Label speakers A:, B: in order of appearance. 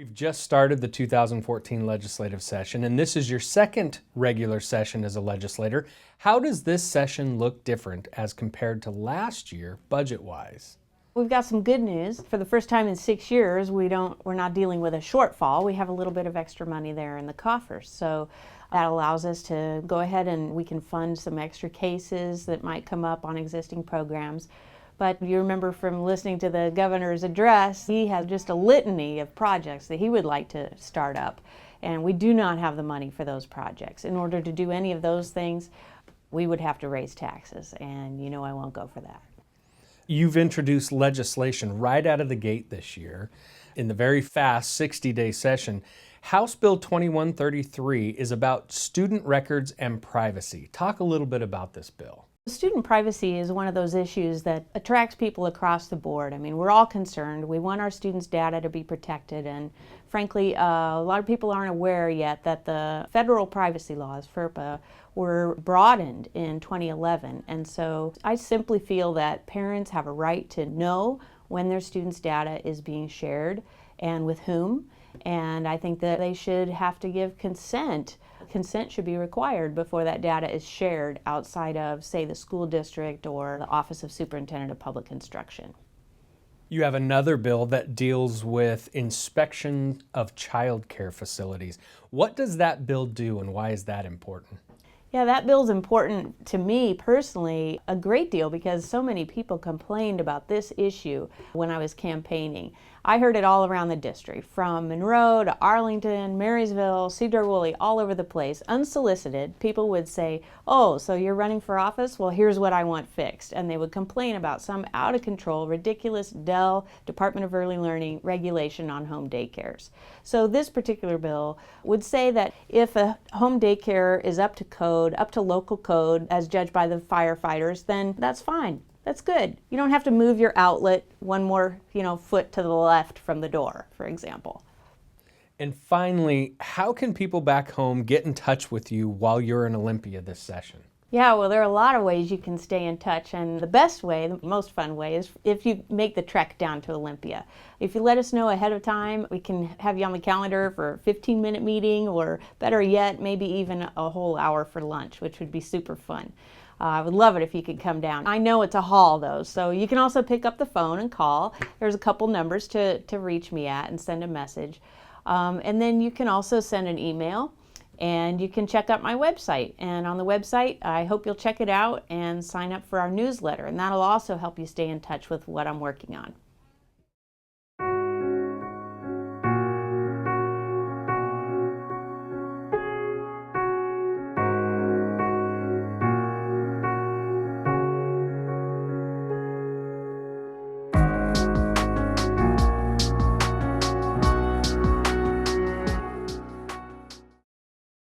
A: We've just started the 2014 legislative session, and this is your second regular session as a legislator. How does this session look different as compared to last year, budget-wise?
B: We've got some good news. For the first time in 6 years, we're not dealing with a shortfall. We have a little bit of extra money there in the coffers. So that allows us to go ahead and we can fund some extra cases that might come up on existing programs. But you remember from listening to the governor's address, he has just a litany of projects that he would like to start up. And we do not have the money for those projects. In order to do any of those things, we would have to raise taxes. And you know I won't go for that.
A: You've introduced legislation right out of the gate this year in the very fast 60-day session. House Bill 2133 is about student records and privacy. Talk a little bit about this bill.
B: Student privacy is one of those issues that attracts people across the board. I mean, we're all concerned. We want our students' data to be protected, and frankly, a lot of people aren't aware yet that the federal privacy laws, FERPA, were broadened in 2011. And so I simply feel that parents have a right to know when their students' data is being shared and with whom. And I think that they should have to give consent. Consent should be required before that data is shared outside of, say, the school district or the Office of Superintendent of Public Instruction.
A: You have another bill that deals with inspection of child care facilities. What does that bill do and why is that important?
B: Yeah, that bill's important to me personally a great deal because so many people complained about this issue when I was campaigning. I heard it all around the district, from Monroe to Arlington, Marysville, Cedar Woolley, all over the place. Unsolicited, people would say, "Oh, so you're running for office? Well, here's what I want fixed." And they would complain about some out of control, ridiculous Dell Department of Early Learning regulation on home daycares. So this particular bill would say that if a home daycare is up to code, up to local code, as judged by the firefighters, then that's fine. That's good. You don't have to move your outlet one more, foot to the left from the door, for example.
A: And finally, how can people back home get in touch with you while you're in Olympia this session?
B: Yeah, well, there are a lot of ways you can stay in touch, and the best way, the most fun way, is if you make the trek down to Olympia. If you let us know ahead of time, we can have you on the calendar for a 15-minute meeting, or better yet, maybe even a whole hour for lunch, which would be super fun. I would love it if you could come down. I know it's a haul though, so you can also pick up the phone and call. There's a couple numbers to reach me at and send a message. And then you can also send an email, and you can check out my website. And on the website, I hope you'll check it out and sign up for our newsletter, and that'll also help you stay in touch with what I'm working on.